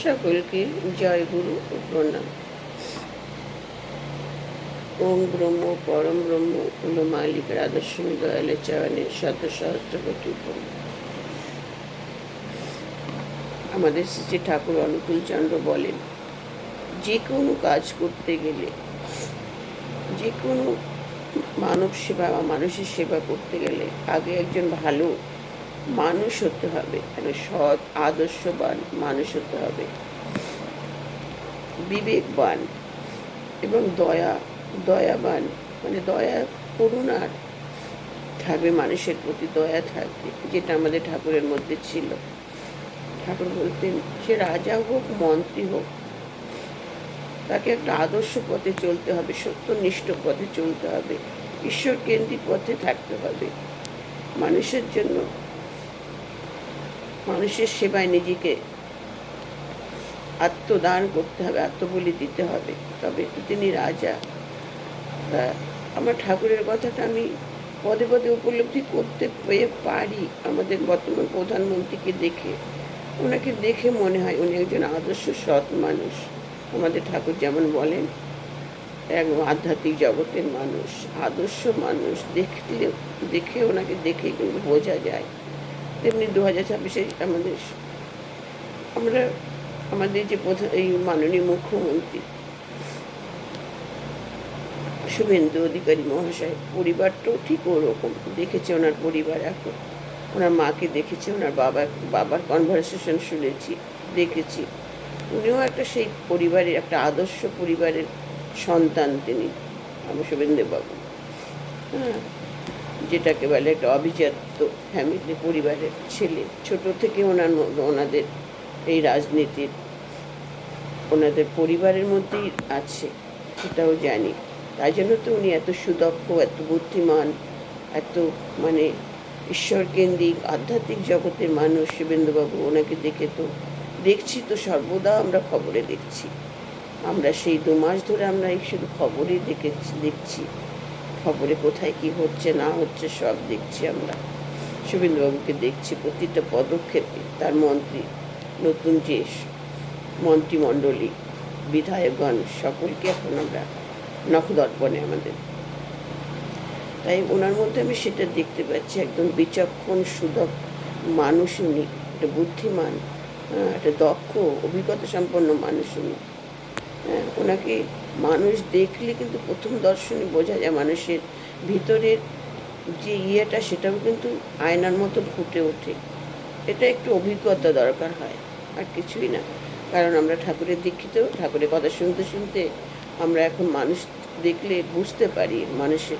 সকলকে জয় গুরু ও প্রণাম। ওম ব্রহ্ম পরম ব্রহ্ম হল মালিকের আদর্শমী দয়ালের চরণের শত সহস্রকোটি প্রণাম। আমাদের শ্রী ঠাকুর অনুকূল চন্দ্র বলেন, যে কোনো কাজ করতে গেলে, যে কোনো মানব সেবা বা মানুষের সেবা করতে গেলে আগে একজন ভালো মানুষ হতে হবে, একটা সৎ আদর্শবান মানুষ হতে হবে, বিবেকবান এবং দয়াবান, মানে দয়া করুণার থাকবে, মানুষের প্রতি দয়া থাকবে, যেটা আমাদের ঠাকুরের মধ্যে ছিল। ঠাকুর বলতেন, সে রাজা হোক মন্ত্রী হোক, তাকে একটা আদর্শ পথে চলতে হবে, সত্যনিষ্ঠ পথে চলতে হবে, ঈশ্বর কেন্দ্রিক পথে থাকতে হবে, মানুষের জন্য, মানুষের সেবায় নিজেকে আত্মদান করতে হবে, আত্মবলি দিতে হবে, তবে তো তিনি রাজা। তা আমার ঠাকুরের কথাটা আমি পদে পদে উপলব্ধি করতে পারি আমাদের বর্তমান প্রধানমন্ত্রীকে দেখে। ওনাকে দেখে মনে হয় উনি একজন আদর্শ সৎ মানুষ। আমাদের ঠাকুর যেমন বলেন, এক আধ্যাত্মিক জগতের মানুষ, আদর্শ মানুষ, দেখে ওনাকে দেখেই কিন্তু বোঝা যায়। তেমনি 2026-এ আমাদের যে এই মাননীয় মুখ্যমন্ত্রী শুভেন্দু অধিকারী মহাশয়, পরিবারটাও ঠিক ওরকম। দেখেছে ওনার পরিবার, এখন ওনার মাকে দেখেছি, ওনার বাবার কনভারসেশন শুনেছি, দেখেছি। উনিও একটা সেই পরিবারের, একটা আদর্শ পরিবারের সন্তান তিনি, আমার শুভেন্দুবাবু। হ্যাঁ, যেটাকে বলে একটা অভিজাত ফ্যামিলি, পরিবারের ছেলে। ছোট থেকে ওনাদের এই রাজনীতির ওনাদের পরিবারের মধ্যেই আছে, সেটাও জানি। তাই জন্য তো উনি এত সুদক্ষ, এত বুদ্ধিমান, এত মানে ঈশ্বরকেন্দ্রিক আধ্যাত্মিক জগতের মানুষ শুভেন্দুবাবু। ওনাকে দেখে তো দেখছি, তো সর্বদা আমরা খবরে দেখছি। আমরা সেই 2 মাস ধরে আমরা এই শুধু খবরই দেখছি, খবরে কোথায় কি হচ্ছে না হচ্ছে সব দেখছি আমরা। শুভেন্দুবাবুকে দেখছি প্রতিটা পদক্ষেপে, তার মন্ত্রী, নতুন যে মন্ত্রিমণ্ডলী, বিধায়কগণ, সকলকে এখন আমরা নখদর্পণে আমাদের। তাই ওনার মধ্যে আমি সেটা দেখতে পাচ্ছি, একদম বিচক্ষণ সুদক্ষ মানুষ উনি, একটা বুদ্ধিমান, একটা দক্ষ অভিজ্ঞতা সম্পন্ন মানুষ উনি। ওনাকে মানুষ দেখলে কিন্তু প্রথম দর্শনে বোঝা যায় মানুষের ভিতরের যে ইয়েটা, সেটাও কিন্তু আয়নার মতো ফুটে ওঠে। এটা একটু অভিজ্ঞতা দরকার হয়, আর কিছুই না। কারণ আমরা ঠাকুরের দীক্ষিত, ঠাকুরের কথা শুনতে শুনতে আমরা এখন মানুষ দেখলে বুঝতে পারি মানুষের।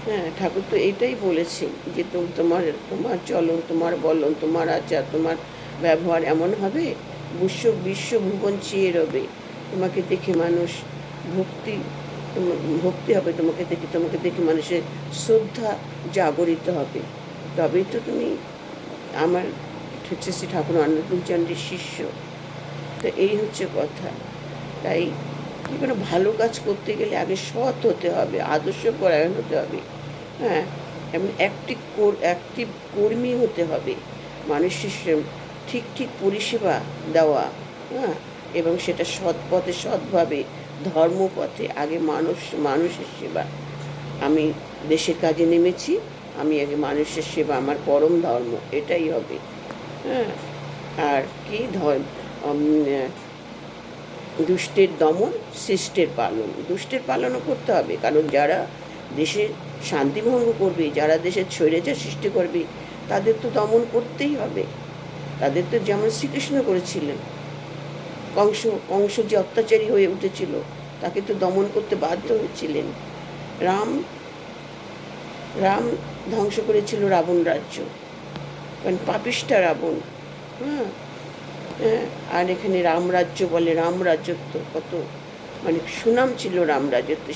হ্যাঁ, ঠাকুর তো এটাই বলেছেন যে তোমার চলন, তোমার বলন, তোমার আচার, তোমার ব্যবহার এমন হবে বিশ্ব ভুবন চেয়ে রবে। তোমাকে দেখে মানুষ ভক্তি হবে, তোমাকে দেখে মানুষের শ্রদ্ধা জাগরিত হবে। তবেই তো তুমি আমার শ্রী ঠাকুর অনুকূল চন্দ্রের শিষ্য। তো এই হচ্ছে কথা। তাই কোনো ভালো কাজ করতে গেলে আগে সৎ হতে হবে, আদর্শ পরায়ণ হতে হবে। হ্যাঁ, এমন অ্যাক্টিভ কর্মী হতে হবে, মানুষের ঠিক পরিষেবা দেওয়া। হ্যাঁ, এবং সেটা সৎ পথে, সৎভাবে, ধর্মপথে। আগে মানুষের সেবা। আমি দেশের কাজে নেমেছি, আমি আগে মানুষের সেবা আমার পরম ধর্ম, এটাই হবে। হ্যাঁ, আর কি দুষ্টের দমন, শিষ্টের পালন। দুষ্টের পালনও করতে হবে, কারণ যারা দেশের শান্তিভঙ্গ করবে, যারা দেশের স্বৈরাচার সৃষ্টি করবে, তাদের তো দমন করতেই হবে। তাদের তো যেমন শ্রীকৃষ্ণ করেছিলেন, কংস যে অত্যাচারী হয়ে উঠেছিল, তাকে তো দমন করতে বাধ্য হয়েছিলেন। রাম ধ্বংস করেছিল রাবণ রাজ্য, কারণ পাপিষ্ঠা রাবণ। হ্যাঁ, আর এখানে রামরাজ্য বলে, রামরাজ্যত্ব কত মানে সুনাম ছিল রামরাজ্যত্ব।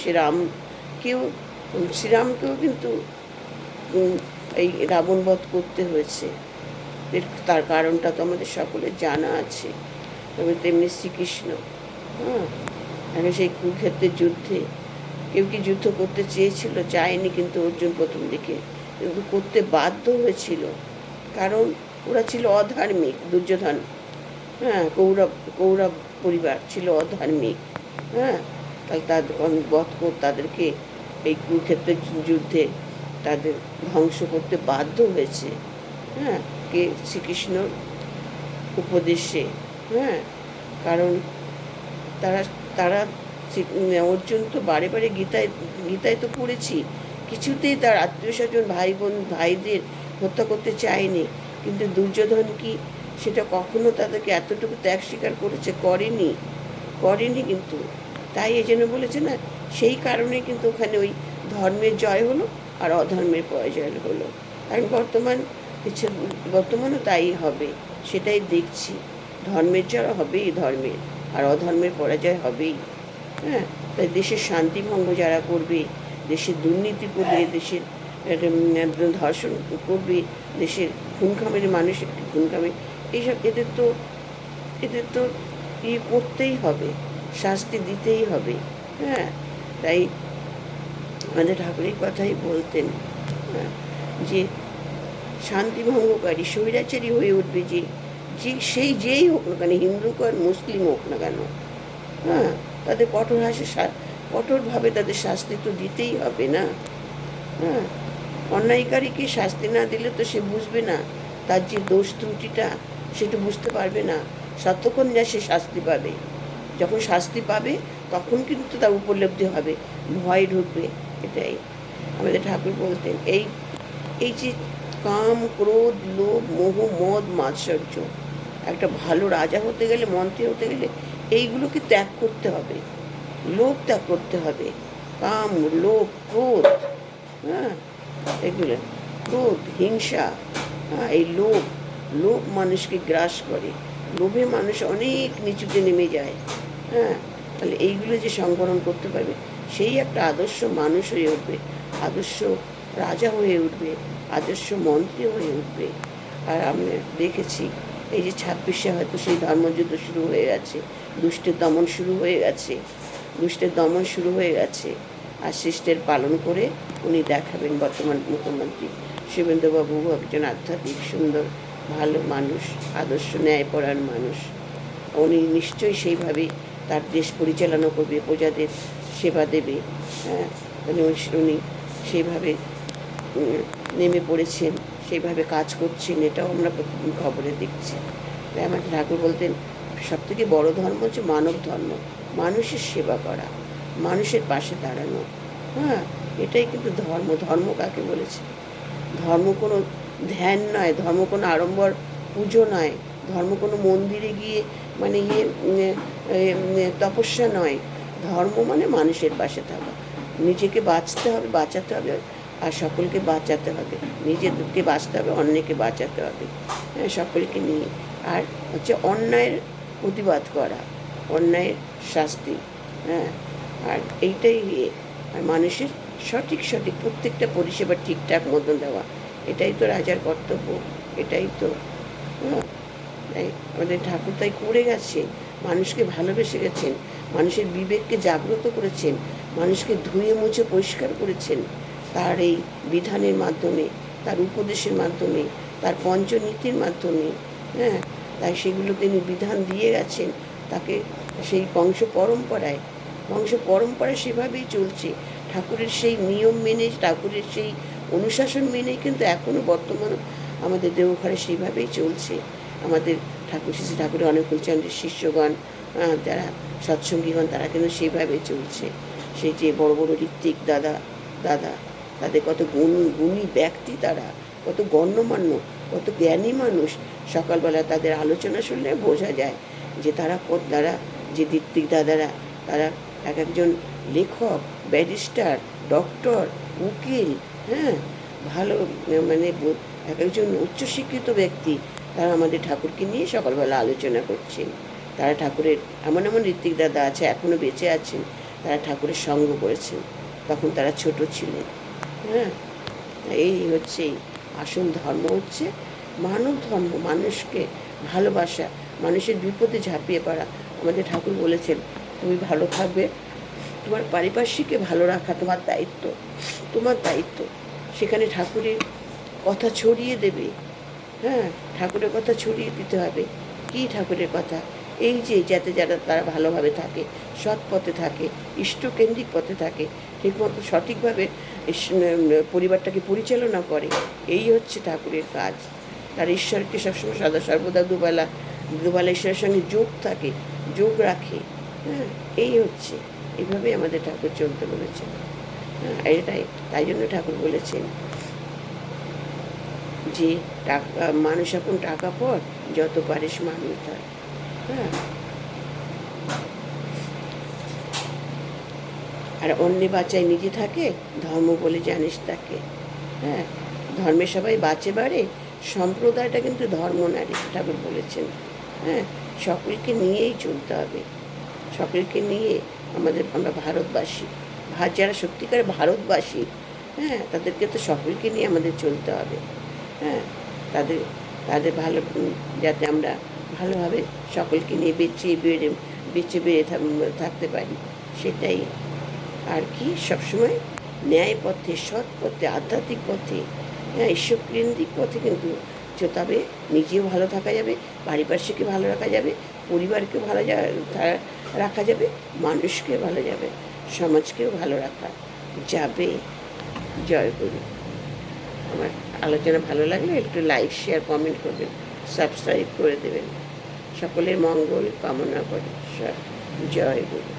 শ্রীরামকেও কিন্তু এই রাবণবধ করতে হয়েছে। তার কারণটা তো আমাদের সকলের জানা আছে। তবে তেমনি শ্রীকৃষ্ণ, এখন সেই কুরুক্ষেত্রের যুদ্ধে কেউ কি যুদ্ধ করতে চেয়েছিল? চায়নি, কিন্তু অর্জুন প্রথম দিকে কিন্তু করতে বাধ্য হয়েছিল, কারণ ওরা ছিল অধার্মিক। দুর্যোধন হ্যাঁ, কৌরব কৌরব পরিবার ছিল অধার্মিক। হ্যাঁ, তাহলে তাদের তাদেরকে এই কুরুক্ষেত্রের যুদ্ধে তাদের ধ্বংস করতে বাধ্য হয়েছে। হ্যাঁ, কে? শ্রীকৃষ্ণর উপদেশে। হ্যাঁ, কারণ তারা তারা অর্জুন তো বারে বারে গীতায় তো পড়েছি, কিছুতেই তার আত্মীয় স্বজন ভাই বোন ভাইদের হত্যা করতে চায়নি, কিন্তু দুর্যোধন কি সেটা কখনো তাদেরকে এতটুকু ত্যাগ স্বীকার করেছে? করেনি কিন্তু। তাই এই জন্য বলেছে না, সেই কারণে কিন্তু ওখানে ওই ধর্মের জয় হলো আর অধর্মের পরাজয় হলো। কারণ বর্তমানও তাই হবে, সেটাই দেখছি। ধর্মের জয় হবেই ধর্মের, আর অধর্মের পরাজয় হবেই। হ্যাঁ, তাই দেশের শান্তিভঙ্গ যারা করবে, দেশের দুর্নীতি করবে, দেশের ধর্ষণ করবে, দেশের মানুষ একটি এইসব এদের তো করতেই হবে, শাস্তি দিতেই হবে। হ্যাঁ, তাই আমাদের ঠাকুরের কথাই বলতেন, হ্যাঁ, যে শান্তিভঙ্গকারী স্বৈরাচারী হয়ে উঠবে যে যে সেই যেই হোক না কেন, হিন্দু আর মুসলিম হোক না কেন, হ্যাঁ, তাদের কঠোরভাবে তাদের শাস্তি তো দিতেই হবে না। হ্যাঁ, অন্যায়কারীকে শাস্তি না দিলে তো সে বুঝবে না, তার যে দোষ ত্রুটিটা সেটা বুঝতে পারবে না, ততক্ষণ যা সে শাস্তি পাবে। যখন শাস্তি পাবে তখন কিন্তু তার উপলব্ধি হবে, ভয় ঢুকবে। এটাই আমাদের ঠাকুর বলতেন। এই যে কাম, ক্রোধ, লোভ, মোহ, মদ, মাৎসর্য, একটা ভালো রাজা হতে গেলে, মন্ত্রী হতে গেলে এইগুলোকে ত্যাগ করতে হবে, লোভ ত্যাগ করতে হবে। কাম, লোভ, ক্রোধ, হ্যাঁ, এগুলো, ক্রোধ, হিংসা, হ্যাঁ, এই লোভ মানুষকে গ্রাস করে, লোভে মানুষ অনেক নিচুতে নেমে যায়। হ্যাঁ, তাহলে এইগুলো যে সংবরণ করতে পারবে, সেই একটা আদর্শ মানুষ হয়ে উঠবে, আদর্শ রাজা হয়ে উঠবে, আদর্শ মন্ত্রী হয়ে উঠবে। আর আমরা দেখেছি এই যে 26-এ হয়তো সেই ধর্মযুদ্ধ শুরু হয়ে গেছে, দুষ্টের দমন শুরু হয়ে গেছে, আর শিষ্টের পালন করে উনি দেখাবেন। বর্তমান মুখ্যমন্ত্রী শিবেন্দ্রবাবু একজন আধ্যাত্মিক সুন্দর ভালো মানুষ, আদর্শ ন্যায়পরায়ণ মানুষ। উনি নিশ্চয়ই সেইভাবে তার দেশ পরিচালনা করবে, প্রজাদের সেবা দেবে। হ্যাঁ, উনি সেইভাবে নেমে পড়েছেন, সেইভাবে কাজ করছেন, এটাও আমরা প্রতিদিন খবরে দেখছি। তাই আমাদের ঠাকুর বলতেন, সবথেকে বড় ধর্ম হচ্ছে মানব ধর্ম, মানুষের সেবা করা, মানুষের পাশে দাঁড়ানো। হ্যাঁ, এটাই কিন্তু ধর্ম কাকে বলেছে? ধর্ম কোনো ধ্যান নয়, ধর্ম কোনো আড়ম্বর পুজো নয়, ধর্ম কোনো মন্দিরে গিয়ে মানে তপস্যা নয়। ধর্ম মানে মানুষের পাশে থাকা, নিজেকে বাঁচাতে হবে, আর সকলকে বাঁচাতে হবে, নিজেদেরকে বাঁচতে হবে, অন্যকে বাঁচাতে হবে। হ্যাঁ, সকলকে নিয়ে। আর হচ্ছে অন্যায়ের প্রতিবাদ করা, অন্যায়ের শাস্তি। হ্যাঁ, আর এইটাই আর মানুষের সঠিক প্রত্যেকটা পরিষেবা ঠিকঠাক মতন দেওয়া, এটাই তো রাজার কর্তব্য, এটাই তো। হ্যাঁ, তাই আমাদের ঠাকুর তাই করে গেছে, মানুষকে ভালোবেসে গেছেন, মানুষের বিবেককে জাগ্রত করেছেন, মানুষকে ধুয়ে মুছে পরিষ্কার করেছেন তার এই বিধানের মাধ্যমে, তার উপদেশের মাধ্যমে, তার পঞ্চনীতির মাধ্যমে। হ্যাঁ, তাই সেগুলো তিনি বিধান দিয়ে গেছেন তাকে, সেই বংশ পরম্পরায় সেভাবেই চলছে। ঠাকুরের সেই নিয়ম মেনে, ঠাকুরের সেই অনুশাসন মেনেই কিন্তু এখনও বর্তমান আমাদের দেওঘরে সেইভাবেই চলছে। আমাদের শ্রী ঠাকুরের অনুকূলচন্দ্রের শিষ্যগণ, যারা সৎসঙ্গীগণ, তারা কিন্তু সেইভাবেই চলছে। সেই যে বড় বড় ঋত্বিক দাদা, তাদের কত গুণী ব্যক্তি, তারা কত গণ্যমান্য, কত জ্ঞানী মানুষ। সকালবেলা তাদের আলোচনা শুনলে বোঝা যায় যে তারা যে ঋত্বিক দাদারা, তারা এক একজন লেখক, ব্যারিস্টার, ডক্টর, উকিল, হ্যাঁ, ভালো মানে এক একজন উচ্চশিক্ষিত ব্যক্তি, তারা আমাদের ঠাকুরকে নিয়ে সকালবেলা আলোচনা করছেন। তারা ঠাকুরের এমন ঋত্বিক দাদা আছে, এখনও বেঁচে আছেন, তারা ঠাকুরের সঙ্গ করেছেন, তখন তারা ছোট ছিলেন। হ্যাঁ, এই হচ্ছে আসল ধর্ম, হচ্ছে মানব ধর্ম, মানুষকে ভালোবাসা, মানুষের বিপদে ঝাঁপিয়ে পড়া। আমাদের ঠাকুর বলেছেন, তুমি ভালো থাকবে, তোমার পারিপার্শ্বিককে ভালো রাখা তোমার দায়িত্ব। সেখানে ঠাকুরের কথা ছড়িয়ে দেবে। হ্যাঁ, ঠাকুরের কথা ছড়িয়ে দিতে হবে। কী ঠাকুরের কথা? এই যে যাতে যারা তারা ভালোভাবে থাকে, সৎ পথে থাকে, ইষ্টকেন্দ্রিক পথে থাকে, ঠিকমতো সঠিকভাবে পরিবারটাকে পরিচালনা করে, এই হচ্ছে ঠাকুরের কাজ। তার ঈশ্বরকে সবসময় সদা সর্বদা দুবেলা দুবেলা ঈশ্বরের সঙ্গে যোগ থাকে, যোগ রাখে। হ্যাঁ, এই হচ্ছে, এইভাবেই আমাদের ঠাকুর চলতে বলেছেন। হ্যাঁ, এটাই, তাই জন্য ঠাকুর বলেছেন যে টাকা মানুষ এখন টাকা পর, যত পারিস মানুষ ধর। হ্যাঁ, আর অন্যে বাঁচায় নিজে থাকে, ধর্ম বলে জানিস তাকে। হ্যাঁ, ধর্মে সবাই বাঁচে বাড়ে, সম্প্রদায়টা কিন্তু ধর্ম না রে, ঠাকুর বলেছেন। হ্যাঁ, সকলকে নিয়েই চলতে হবে, সকলকে নিয়ে আমরা ভারতবাসী, যারা সত্যিকার ভারতবাসী, হ্যাঁ, তাদেরকে তো সকলকে নিয়ে আমাদের চলতে হবে। হ্যাঁ, তাদের তাদের ভালো যাতে আমরা ভালোভাবে সকলকে নিয়ে বেঁচে বেড়ে থাকতে পারি, সেটাই। আর কি সবসময় ন্যায় পথে, সৎ পথে, আধ্যাত্মিক পথে, হ্যাঁ, ঈশ্বরকেন্দ্রিক পথে কিন্তু তবে নিজেও ভালো থাকা যাবে, পারিপার্শ্বিককে ভালো রাখা যাবে, পরিবারকেও ভালো রাখা যাবে, মানুষকেও ভালো যাবে, সমাজকেও ভালো রাখা যাবে। জয় গুরু। আমার আলোচনা ভালো লাগলে একটু লাইক, শেয়ার, কমেন্ট করবেন, সাবস্ক্রাইব করে দেবেন। সকলের মঙ্গল কামনা করি। জয় গুরু।